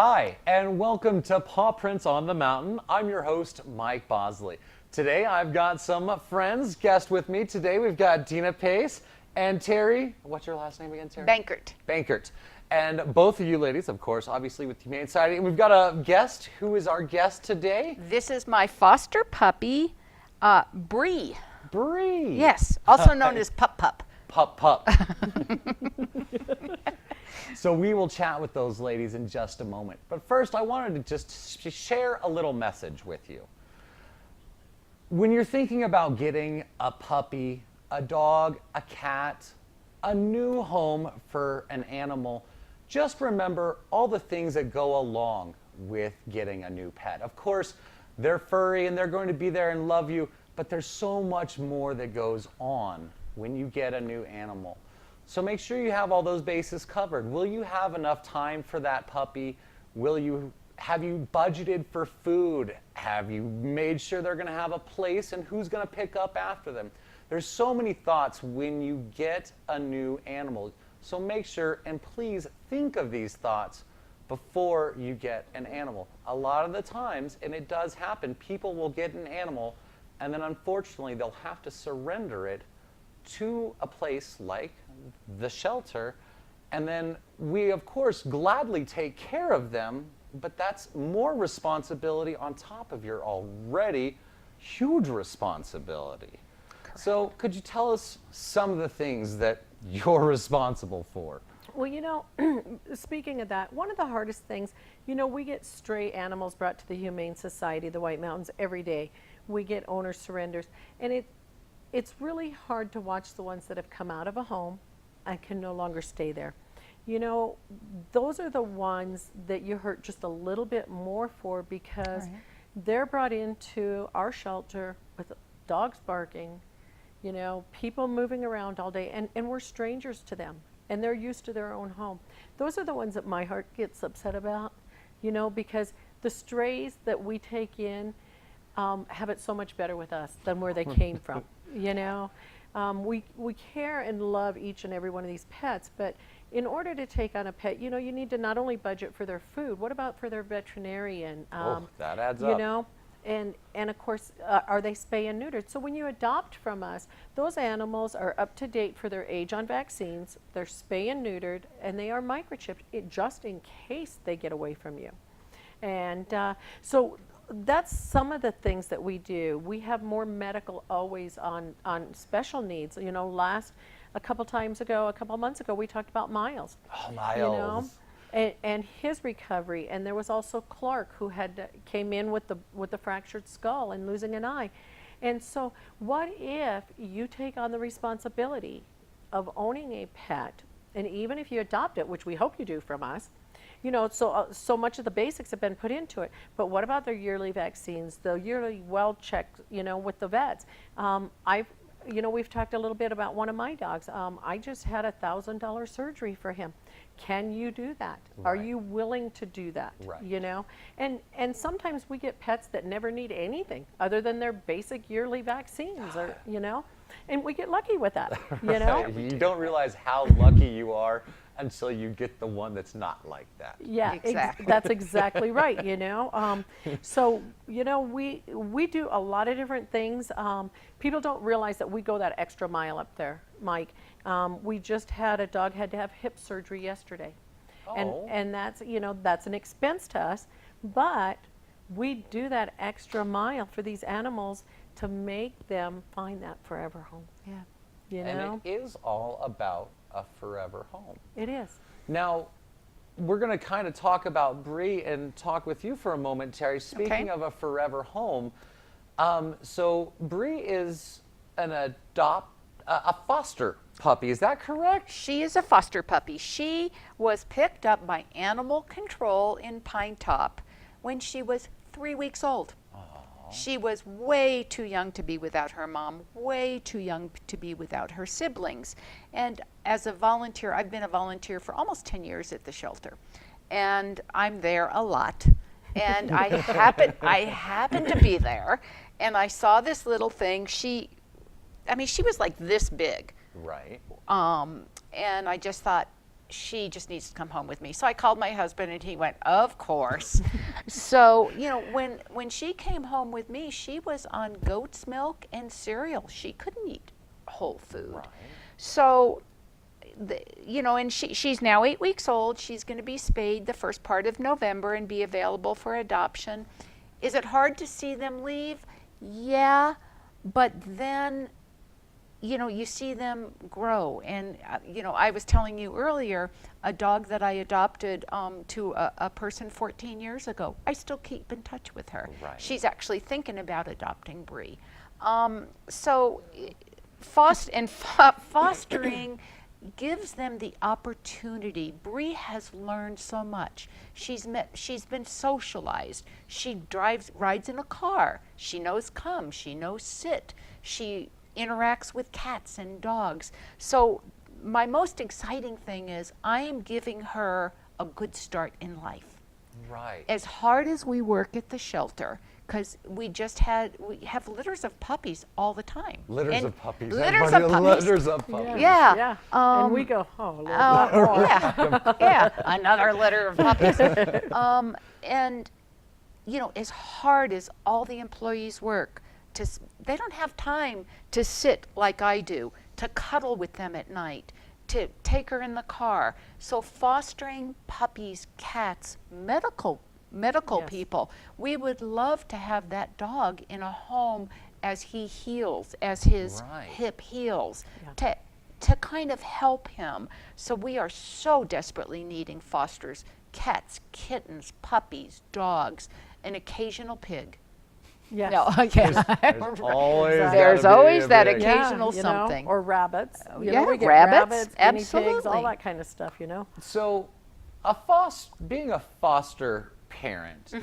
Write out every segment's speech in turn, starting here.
Hi, and welcome to Paw Prints on the Mountain. I'm your host, Mike Bosely. Today I've got some friends guest with me. Today we've got Deena Pace and Terry. What's your last name again, Terry? Bankert. Bankert. And both of you ladies, of course, obviously with the Humane Society. And we've got a guest. Who is our guest today? This is my foster puppy, Bree. Bree. Yes, also known as Pup Pup. Pup Pup. So we will chat with those ladies in just a moment. But first, I wanted to just share a little message with you. When you're thinking about getting a puppy, a dog, a cat, a new home for an animal, just remember all the things that go along with getting a new pet. Of course, they're furry and they're going to be there and love you, but there's so much more that goes on when you get a new animal. So make sure you have all those bases covered. Will you have enough time for that puppy? Have you budgeted for food? Have you made sure they're going to have a place and who's going to pick up after them? There's so many thoughts when you get a new animal. So make sure and please think of these thoughts before you get an animal. A lot of the times, and it does happen, people will get an animal and then unfortunately they'll have to surrender it to a place like the shelter, and then we of course gladly take care of them, but that's more responsibility on top of your already huge responsibility. Correct. So could you tell us some of the things that you're responsible for? Well, you know, speaking of that, one of the hardest things, you know, we get stray animals brought to the Humane Society, the White Mountains, every day. We get owner surrenders, and it's really hard to watch the ones that have come out of a home and can no longer stay there. You know, those are the ones that you hurt just a little bit more for because they're brought into our shelter with dogs barking, you know, people moving around all day, and we're strangers to them, and they're used to their own home. Those are the ones that my heart gets upset about, you know, because the strays that we take in have it so much better with us than where they came from. You know, we care and love each and every one of these pets, but in order to take on a pet, you know, you need to not only budget for their food, what about for their veterinarian? That adds up. You know, and of course, are they spay and neutered? So when you adopt from us, those animals are up to date for their age on vaccines, they're spay and neutered, and they are microchipped just in case they get away from you. And so that's some of the things that we do. We have more medical always on special needs. You know, a couple months ago, we talked about Miles. Oh, Miles. You know, and his recovery. And there was also Clark, who came in with the fractured skull and losing an eye. And so what if you take on the responsibility of owning a pet, and even if you adopt it, which we hope you do from us, you know, so much of the basics have been put into it. But what about their yearly vaccines, the yearly well checks, you know, with the vets? You know, we've talked a little bit about one of my dogs. I just had $1,000 surgery for him. Can you do that? Right. Are you willing to do that? Right. You know, and sometimes we get pets that never need anything other than their basic yearly vaccines, or you know, and we get lucky with that. You know, you don't realize how lucky you are until you get the one that's not like that. Yeah, exactly. That's exactly right, you know. So, you know, we do a lot of different things. People don't realize that we go that extra mile up there, Mike. We just had a dog had to have hip surgery yesterday. Oh. And that's, you know, that's an expense to us, but we do that extra mile for these animals to make them find that forever home. Yeah. You know? And it is all about a forever home. It is. Now, we're going to kind of talk about Bree and talk with you for a moment, Terry. Speaking of a forever home, so Bree is a foster puppy. Is that correct? She is a foster puppy. She was picked up by Animal Control in Pine Top when she was 3 weeks old. She was way too young to be without her mom, way too young to be without her siblings. And as a volunteer, I've been a volunteer for almost 10 years at the shelter. And I'm there a lot. And I happened to be there, and I saw this little thing. She was like this big. Right. And I just thought, she just needs to come home with me. So I called my husband and he went, of course. So, you know, when she came home with me, she was on goat's milk and cereal. She couldn't eat whole food. Right. So, you know, and she's now 8 weeks old. She's going to be spayed the first part of November and be available for adoption. Is it hard to see them leave? Yeah, but then, you know, you see them grow. And, you know, I was telling you earlier, a dog that I adopted to a person 14 years ago, I still keep in touch with her. Right. She's actually thinking about adopting Bree. So fostering gives them the opportunity. Bree has learned so much. She's been socialized. She rides in a car. She knows come. She knows sit. She interacts with cats and dogs. So my most exciting thing is I am giving her a good start in life. Right. As hard as we work at the shelter, because we have litters of puppies all the time. Litters of puppies. Litters Everybody, of puppies. Litters of puppies. Yeah. Yeah. And we go, oh, Lord. Yeah, another litter of puppies. And, you know, as hard as all the employees work, they don't have time to sit like I do, to cuddle with them at night, to take her in the car. So fostering puppies, cats, medical Yes. people, we would love to have that dog in a home as he heals, as his Right. hip heals, Yeah. to kind of help him. So we are so desperately needing fosters, cats, kittens, puppies, dogs, an occasional pig. Yes. No, yeah. There's always, There's gotta be always a that big- Yeah, occasional you know, something. or rabbits. You yeah, know, we get rabbits, guinea pigs, absolutely. all that kind of stuff, you know. So, being a foster parent,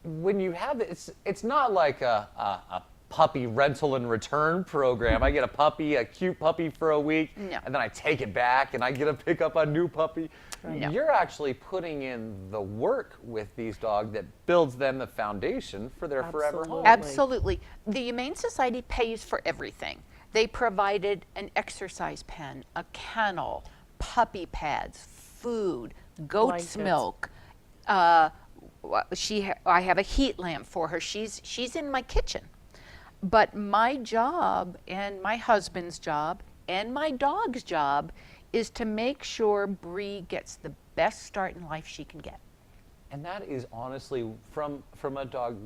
when you have it's not like a puppy rental and return program. I get a cute puppy for a week, No. and then I take it back, and I get to pick up a new puppy. No. You're actually putting in the work with these dogs that builds them the foundation for their forever home. Absolutely. The Humane Society pays for everything. They provided an exercise pen, a kennel, puppy pads, food, goat's Blankets. milk. I have a heat lamp for her. She's in my kitchen. But my job and my husband's job and my dog's job is to make sure Bree gets the best start in life she can get. And that is honestly, from a dog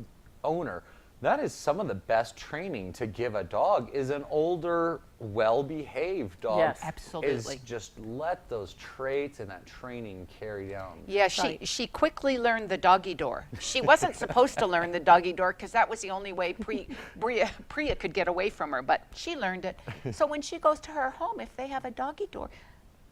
owner, that is some of the best training to give a dog is an older, well-behaved dog. Yes. Absolutely. Is just let those traits and that training carry down. Yeah, Right. she quickly learned the doggy door. She wasn't supposed to learn the doggy door because that was the only way Priya could get away from her, but she learned it. So when she goes to her home, if they have a doggy door,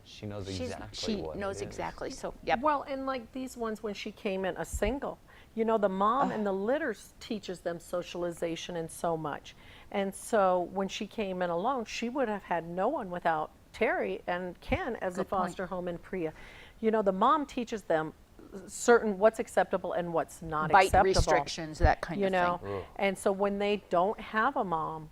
She knows she exactly what knows it is. exactly. So, yep. Well, and like these ones when she came in a single, you know, the mom and the litters teaches them socialization and so much. And so when she came in alone, she would have had no one without Terry and Ken as a foster home in Priya. You know, the mom teaches them certain what's acceptable and what's not Bite acceptable. restrictions, that kind You of know, thing. and so when they don't have a mom,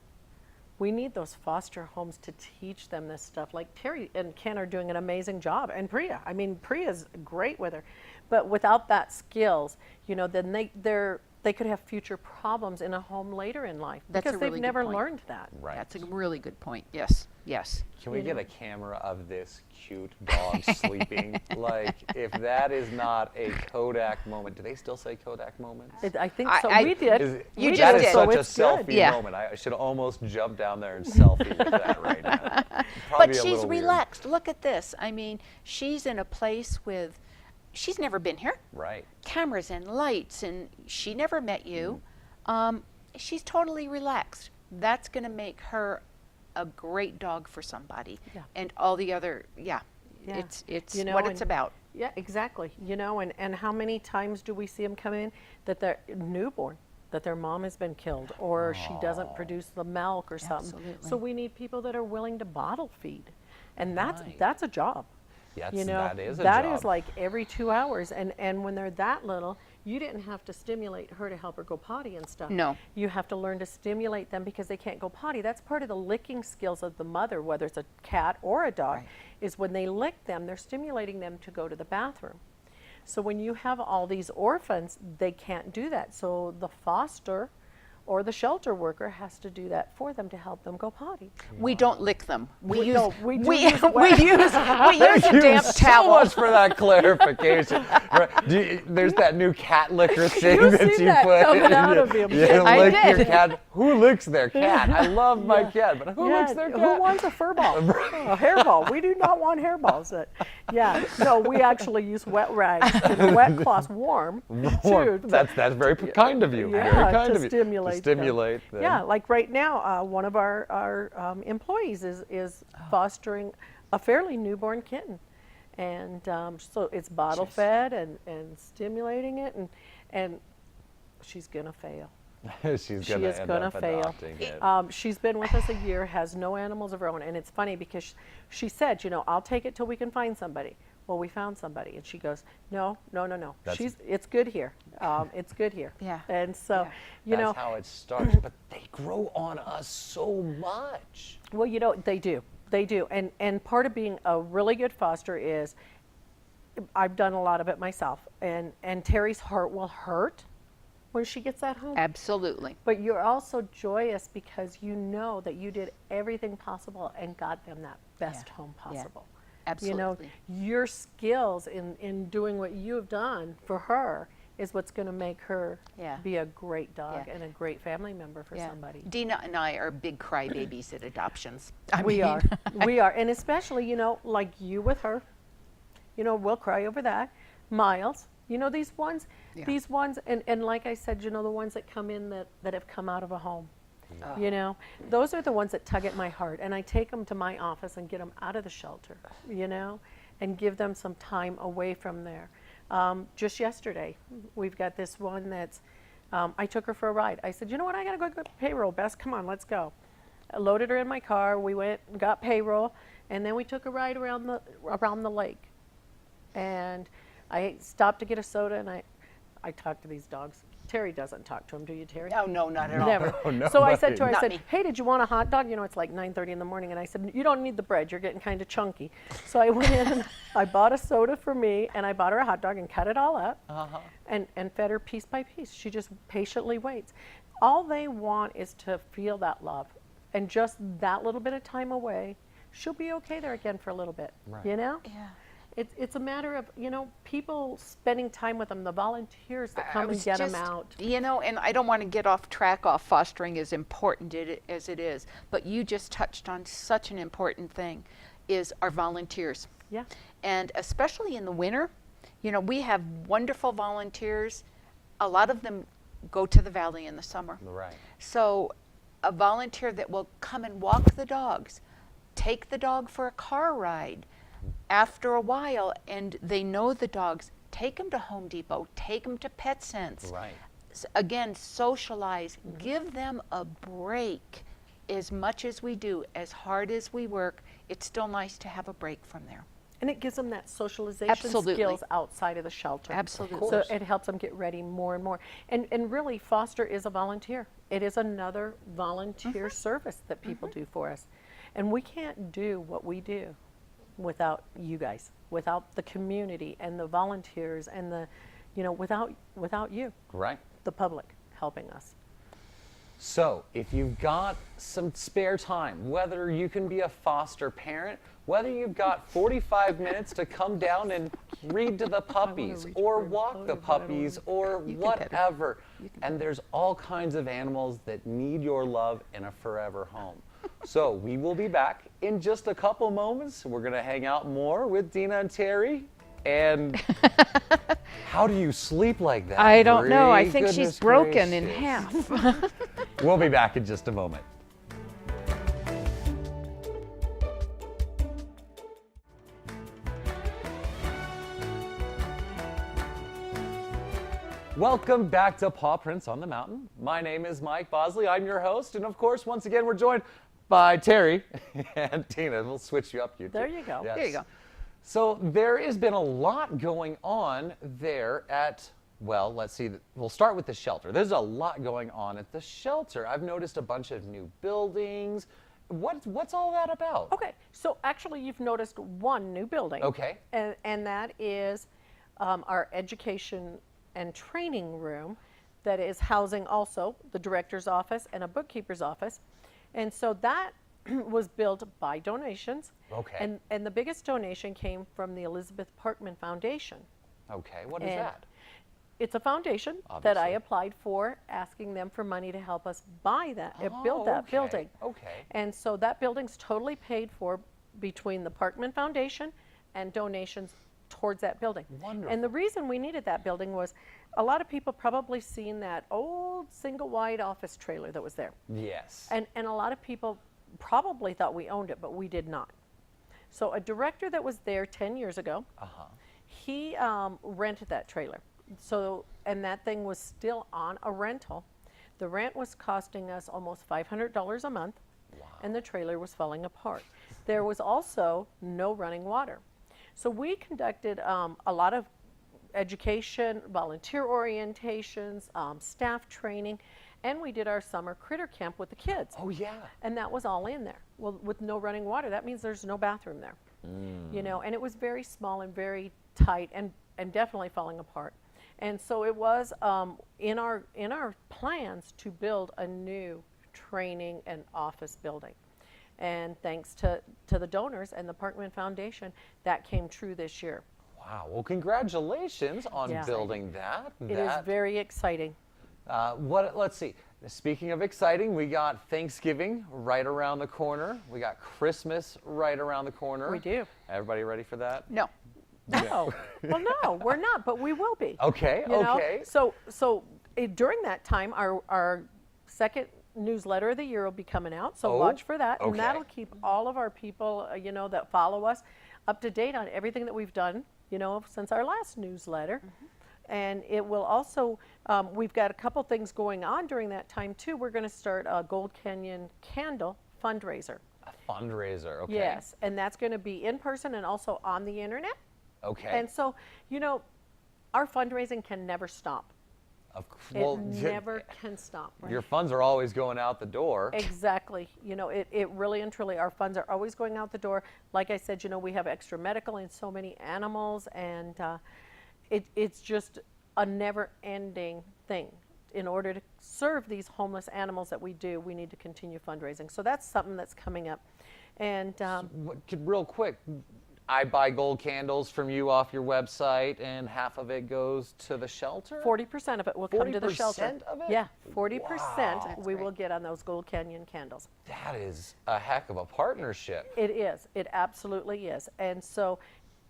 we need those foster homes to teach them this stuff. Like Terry and Ken are doing an amazing job, and Priya. I mean, Priya's great with her, but without that skills, you know, then they could have future problems in a home later in life That's a because really they've good never point. learned that. Right. That's a really good point. Yes, yes. Can we get a camera of this cute dog sleeping? Like, if that is not a Kodak moment, do they still say Kodak moments? I think so. I- We did. You We just that is did. such a So it's good. selfie Yeah. moment. I should almost jump down there and selfie with that right now. Probably But a she's little weird. relaxed. Look at this. I mean, she's in a place she's never been here. Right. Cameras and lights, and she never met you. She's totally relaxed. That's going to make her a great dog for somebody. Yeah. And all the other, Yeah. it's You know, what it's and- about. Yeah, exactly. You know, and how many times do we see them come in that they're newborn, that their mom has been killed, or she doesn't produce the milk or something. Absolutely. So we need people that are willing to bottle feed, and that's Right. that's a job. Yes, You know, that is a that job. is like every 2 hours. And when they're that little, you didn't have to stimulate her to help her go potty and stuff. No. You have to learn to stimulate them because they can't go potty. That's part of the licking skills of the mother, whether it's a cat or a dog, Right. is when they lick them, they're stimulating them to go to the bathroom. So when you have all these orphans, they can't do that. So the foster or the shelter worker has to do that for them to help them go potty. We don't lick them. We use no, we do we, use we use Thank a you damp so towel. much for that clarification. Right. There's that new cat licker thing You've that seen you that put. coming out of him. You I lick did. your cat. Who licks their cat? I love my cat, but who licks their cat? Who wants a fur ball? A hairball. We do not want hairballs. Yeah. No, we actually use wet rags and wet cloths warm. Warm. Too. That's very kind of you. Yeah, Very kind to of you. stimulate To stimulate them. Yeah, like right now, one of our employees is fostering a fairly newborn kitten. And so it's bottle fed and stimulating it, and she's going to fail. She's She going is to end going to up fail. adopting it. She's been with us a year, has no animals of her own, and it's funny because she said, I'll take it till we can find somebody. Well, we found somebody, and she goes, no. It's good here. It's good here. Yeah. And so, That's know, how it starts. But they grow on us so much. well, they do. They do. And part of being a really good foster is, I've done a lot of it myself, and Terry's heart will hurt when she gets at home. Absolutely. But you're also joyous because you know that you did everything possible and got them that best Yeah. home Yeah. possible. Absolutely. Your skills in doing what you've done for her is what's going to make her Yeah. be a great dog Yeah. and a great family member for somebody. Deena and I are big crybabies at adoptions. We are. We are. And especially, like you with her, we'll cry over that. Miles, these ones, and like I said, the ones that come in that have come out of a home. Those are the ones that tug at my heart, and I take them to my office and get them out of the shelter, and give them some time away from there. Just yesterday, we've got this one that's, I took her for a ride. I said, you know what, I gotta go get payroll, Bess, come on, let's go. I loaded her in my car, we went and got payroll, and then we took a ride around the lake. And I stopped to get a soda, and I talked to these dogs. Terry doesn't talk to them, do you, Terry? Oh, no, not at all. Never. Oh, no, So I said to her, I Not said, me. hey, did you want a hot dog? It's like 9:30 in the morning. And I said, you don't need the bread. You're getting kind of chunky. So I went in and I bought a soda for me, and I bought her a hot dog and cut it all up and fed her piece by piece. She just patiently waits. All they want is to feel that love. And just that little bit of time away, she'll be okay there again for a little bit. Right. Yeah. It's a matter of, people spending time with them, the volunteers that come and get them out. And I don't want to get off track off fostering as important as it is, but you just touched on such an important thing, is our volunteers. Yeah. And especially in the winter, we have wonderful volunteers. A lot of them go to the valley in the summer. Right. So a volunteer that will come and walk the dogs, take the dog for a car ride, after a while, and they know the dogs, take them to Home Depot, take them to PetSense. Right. Again, socialize, give them a break. As much as we do, as hard as we work, it's still nice to have a break from there. And it gives them that socialization Absolutely. skills outside of the shelter. Absolutely. So it helps them get ready more and more. And really, foster is a volunteer. It is another volunteer service that people do for us. And we can't do what we do without you guys, without the community and the volunteers and without you, Right. the public, helping us. So, if you've got some spare time, whether you can be a foster parent, whether you've got 45 minutes to come down and read to the puppies reach or for the walk the photo, but I don't puppies or You can pet her. whatever, and there's all kinds of animals that need your love in a forever home. So, we will be back in just a couple moments. We're going to hang out more with Deena and Terry. And how do you sleep like that? I don't know. I Bree? think Goodness she's broken in gracious. half. We'll be back in just a moment. Welcome back to Paw Prints on the Mountain. My name is Mike Bosely. I'm your host. And of course, once again, we're joined by Terry and Deena. We'll switch you up, you two. There you go. There you go. So there has been a lot going on there at, well, let's see, we'll start with the shelter. There's a lot going on at the shelter. I've noticed a bunch of new buildings. What's all that about? Okay, so actually you've noticed one new building. Okay. And that is our education and training room that is housing also the director's office and a bookkeeper's office. And so that was built by donations. Okay. And the biggest donation came from the Elizabeth Parkman Foundation. Okay, what is And that? It's a foundation that I Obviously. applied for, asking them for money to help us buy that, Oh, build that okay, building. okay. And so that building's totally paid for between the Parkman Foundation and donations towards that building. Wonderful. And the reason we needed that building was a lot of people probably seen that old single wide office trailer that was there. Yes. And a lot of people probably thought we owned it, but we did not. So a director that was there 10 years ago, he rented that trailer. So, and that thing was still on a rental. The rent was costing us almost $500 a month, and the trailer was falling apart. There was also no running water. So we conducted a lot of education, volunteer orientations, staff training, and we did our summer critter camp with the kids. Oh, yeah. And that was all in there. Well, with no running water, that means there's no bathroom there. You know, and it was very small and very tight and definitely falling apart. And so it was in our plans to build a new training and office building. And thanks to the donors and the Parkman Foundation, that came true this year. Wow. Well, congratulations on Yeah. building that. It is very exciting. Let's see. Speaking of exciting, we got Thanksgiving right around the corner. We got Christmas right around the corner. We do. Everybody ready for that? No. No. Well, no, we're not, but we will be. Okay, You know? okay. So during that time, our second newsletter of the year will be coming out. So Oh, watch for that, okay. and that'll keep all of our people, you know, that follow us, up to date on everything that we've done, you know, since our last newsletter. And it will also, we've got a couple things going on during that time too. We're going to start a Gold Canyon candle fundraiser. A fundraiser, okay. Yes, and that's going to be in person and also on the internet. Okay. And so, you know, our fundraising can never stop. Well, It never can stop. Right? your funds are always going out the door. Exactly. You know, it really and truly, our funds are always going out the door. Like I said, you know, we have extra medical in so many animals, and it's just a never-ending thing. In order to serve these homeless animals that we do, we need to continue fundraising. So that's something that's coming up. And Real quick, I buy gold candles from you off your website, and half of it goes to the shelter? 40% of it will come to the shelter. 40% of it? Yeah, 40% Wow. we will get on those Gold Canyon candles. That is a heck of a partnership. It is. It absolutely is. And so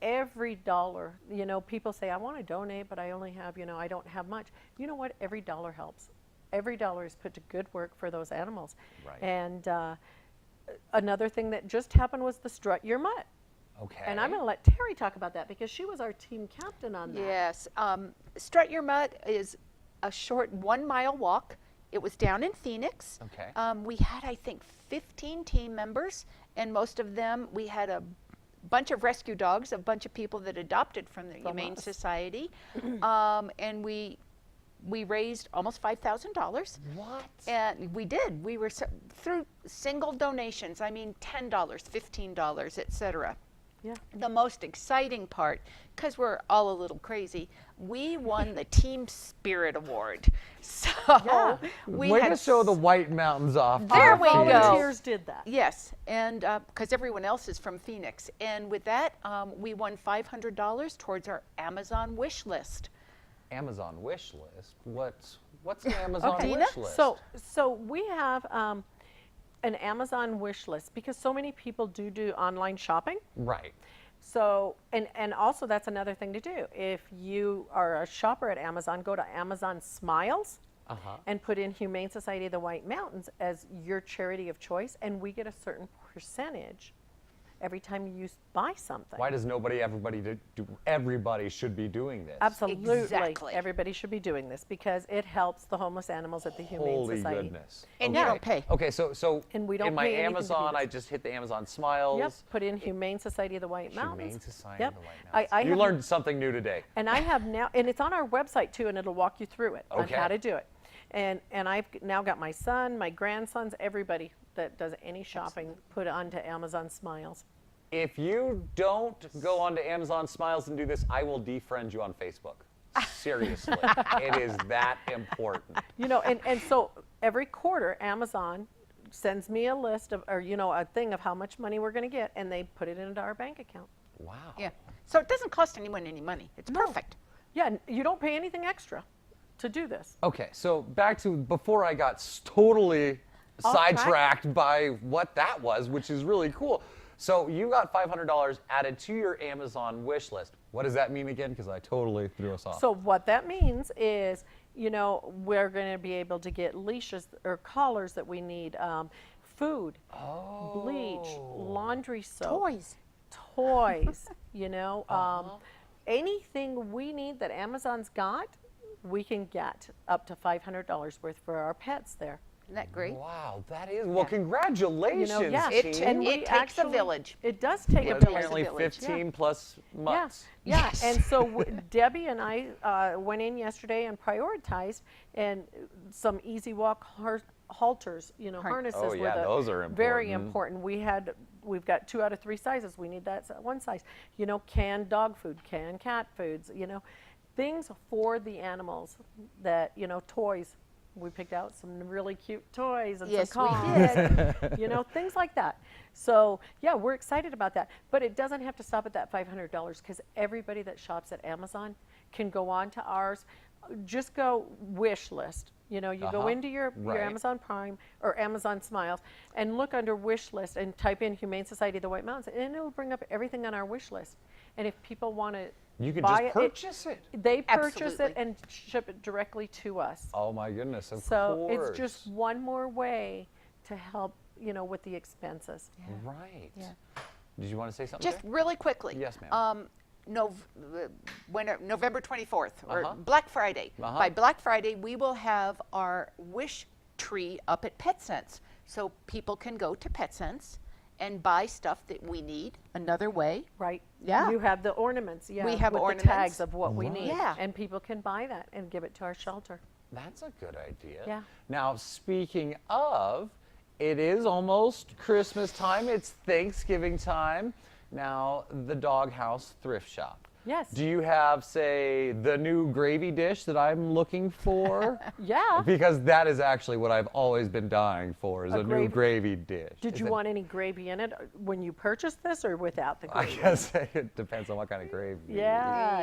every dollar, you know, people say, I want to donate, but I only have, you know, I don't have much. You know what? Every dollar helps. Every dollar is put to good work for those animals. Right. And another thing that just happened was the Strut Your Mutt. Okay. And I'm going to let Terry talk about that because she was our team captain on that. Yes. Strut Your Mutt is a short 1 mile walk. It was down in Phoenix. Okay. We had, I think, 15 team members, and most of them, we had a bunch of rescue dogs, a bunch of people that adopted from the Humane us. Society. And we raised almost $5,000. What? And we did. We were through single donations. I mean, $10, $15, et cetera. Yeah. The most exciting part, because we're all a little crazy, we won the Team Spirit Award. So Yeah. we Way had to show the White Mountains off. There Our we go. volunteers did that. Yes, and because everyone else is from Phoenix. And with that, we won $500 towards our Amazon wish list. Amazon wish list? What's an Amazon Okay. wish list? So we have an Amazon wish list because so many people do online shopping. Right. So, and also that's another thing to do. If you are a shopper at Amazon, go to Amazon Smiles and put in Humane Society of the White Mountains as your charity of choice, and we get a certain percentage every time you buy something. Why does everybody should be doing this? Absolutely. Exactly. Everybody should be doing this because it helps the homeless animals at the Humane Holy Society. goodness. And you don't pay. Okay, so And we don't in my pay anything to do Amazon, this. I just hit the Amazon Smiles. Yep, put in Humane Society of the White Mountains. Humane Society Yep. of the White Mountains. I You have- learned something new today. And I have now, and it's on our website too, and it'll walk you through it on Okay. how to do it. And I've now got my son, my grandsons, everybody that does any shopping put onto Amazon Smiles. If you don't go onto Amazon Smiles and do this, I will defriend you on Facebook. Seriously. It is that important. You know, and so every quarter, Amazon sends me a list of, or a thing of how much money we're going to get, and they put it into our bank account. Wow. Yeah. So it doesn't cost anyone any money. It's perfect. Yeah, and you don't pay anything extra to do this. Okay, so back to before I got totally Off track? sidetracked by what that was, which is really cool. So you got $500 added to your Amazon wish list. What does that mean again? Because I totally threw us off. So what that means is, we're going to be able to get leashes or collars that we need, food, bleach, laundry soap, toys, anything we need that Amazon's got, we can get up to $500 worth for our pets there. Isn't that great? Wow, that is, well, congratulations, yeah, team. and we It takes a actually- village. It does take a But village. apparently village, 15 plus months. Yeah, Yes. and so Debbie and I went in yesterday and prioritized and some easy walk halters, harnesses. Oh, yeah, were those are very important. important. We've got 2 out of 3 sizes. We need that one size. Canned dog food, canned cat foods. Things for the animals that toys. We picked out some really cute toys and Yes, some we calls, things like that. So yeah, we're excited about that. But it doesn't have to stop at that $500 because everybody that shops at Amazon can go on to ours. Just go wish list. You go into your Right. Amazon Prime or Amazon Smiles and look under wish list and type in Humane Society of the White Mountains, and it'll bring up everything on our wish list. And if people want to You can buy just purchase it. they purchase Absolutely. it and ship it directly to us. Oh my goodness, of So course. it's just one more way to help, with the expenses. Right. Yeah. Did you want to say something? Just really quickly. Yes, ma'am. November 24th, or Uh-huh. Black Friday. Uh-huh. By Black Friday, we will have our wish tree up at PetSense. So people can go to PetSense and buy stuff that we need another way. Right. Yeah. You have the ornaments. Yeah. We have with ornaments. the tags of what we Right. need. Yeah. And people can buy that and give it to our shelter. That's a good idea. Yeah. Now, speaking of, it is almost Christmas time. It's Thanksgiving time. Now, the Doghouse Thrift Shop. Yes. Do you have, say, the new gravy dish that I'm looking for? Yeah. Because that is actually what I've always been dying for, is A a new gravy dish. Did Is you it- want any gravy in it when you purchased this or without the I gravy? guess it depends on what kind of gravy. Yeah.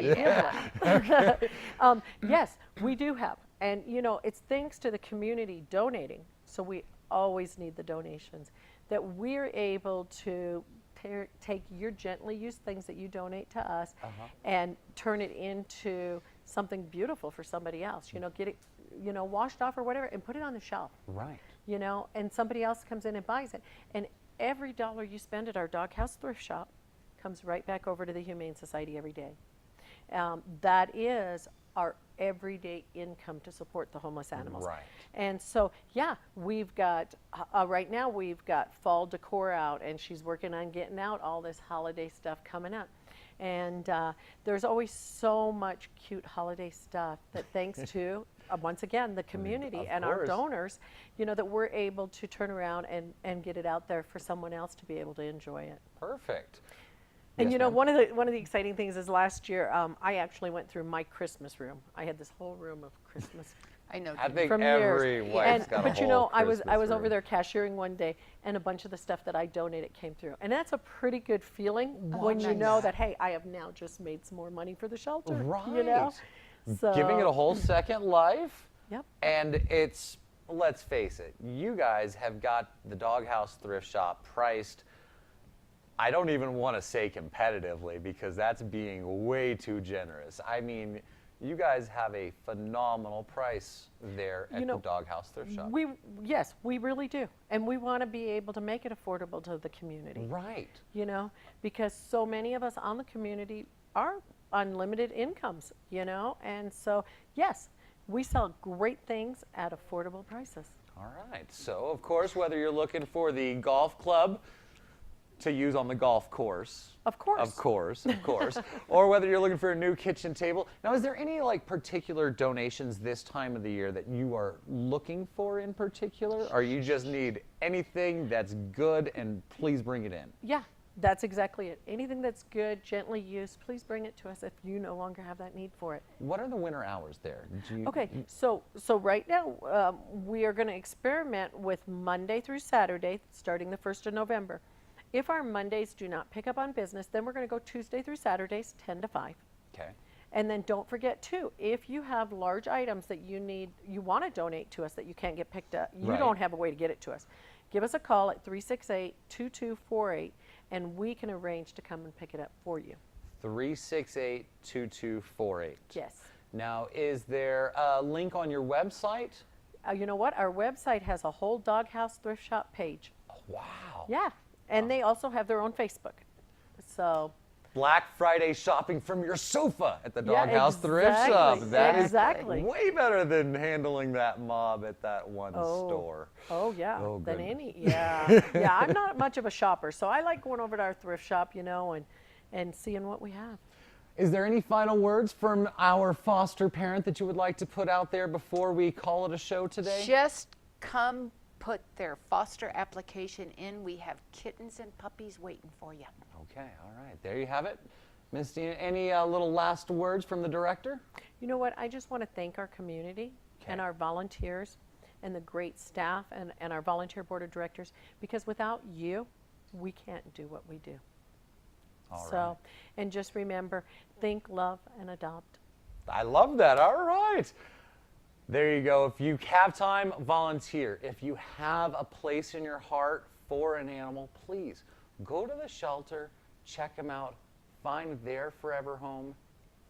Yes, we do have. And, it's thanks to the community donating. So we always need the donations that we're able to take your gently used things that you donate to us and turn it into something beautiful for somebody else. Get it, washed off or whatever and put it on the shelf. Right. And somebody else comes in and buys it. And every dollar you spend at our Doghouse Thrift Shop comes right back over to the Humane Society every day. That is our everyday income to support the homeless animals. Right. And so, yeah, we've got, right now we've got fall decor out, and she's working on getting out all this holiday stuff coming up. And there's always so much cute holiday stuff that thanks to, once again, the community Of and our course. donors, that we're able to turn around and get it out there for someone else to be able to enjoy it. Perfect. And Yes, ma'am. one of the exciting things is last year I actually went through my Christmas room. I had this whole room of Christmas I know. I think from every years. wife's got a But whole I was Christmas over room. there cashiering one day, and a bunch of the stuff that I donated came through, and that's a pretty good feeling when you know that, hey, I have now just made some more money for the shelter. Right. So, Giving it a whole second life. Yep. And it's, let's face it, you guys have got the Doghouse Thrift Shop priced, I don't even want to say competitively because that's being way too generous. I mean, You guys have a phenomenal price there at the Doghouse Thrift Shop. Yes, we really do. And we want to be able to make it affordable to the community. Right. Because so many of us on the community are unlimited incomes, and so, yes, we sell great things at affordable prices. All right. So, of course, whether you're looking for the golf club to use on the golf course. Of course. Of course. Or whether you're looking for a new kitchen table. Now, is there any particular donations this time of the year that you are looking for in particular? Or you just need anything that's good and please bring it in? Yeah, that's exactly it. Anything that's good, gently used, please bring it to us if you no longer have that need for it. What are the winter hours there? Okay, so right now we are going to experiment with Monday through Saturday, starting the 1st of November. If our Mondays do not pick up on business, then we're going to go Tuesday through Saturdays, 10 to 5. Okay. And then don't forget, too, if you have large items that you want to donate to us that you can't get picked up, you don't have a way to get it to us, give us a call at 368-2248, and we can arrange to come and pick it up for you. 368-2248. Yes. Now, is there a link on your website? You know what? Our website has a whole Doghouse Thrift Shop page. Oh, wow. Yeah. And they also have their own Facebook. So Black Friday shopping from your sofa at the Doghouse Thrift Shop. That is way better than handling that mob at that one store. Oh, yeah. Oh, than goodness. any. Yeah. Yeah, I'm not much of a shopper, so I like going over to our thrift shop, and seeing what we have. Is there any final words from our foster parent that you would like to put out there before we call it a show today? Just come put their foster application in. We have kittens and puppies waiting for you. Okay, all right. There you have it. Miss Deena, any little last words from the director? You know what? I just want to thank our community and our volunteers and the great staff and our volunteer board of directors, because without you, we can't do what we do. All right. And just remember, think, love, and adopt. I love that. All right. There you go. If you have time, volunteer. If you have a place in your heart for an animal, please go to the shelter, check them out, find their forever home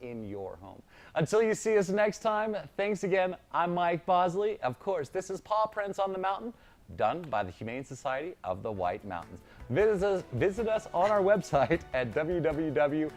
in your home. Until you see us next time, thanks again. I'm Mike Bosely. Of course, this is Paw Prints on the Mountain, done by the Humane Society of the White Mountains. Visit us on our website at www.hswm.org.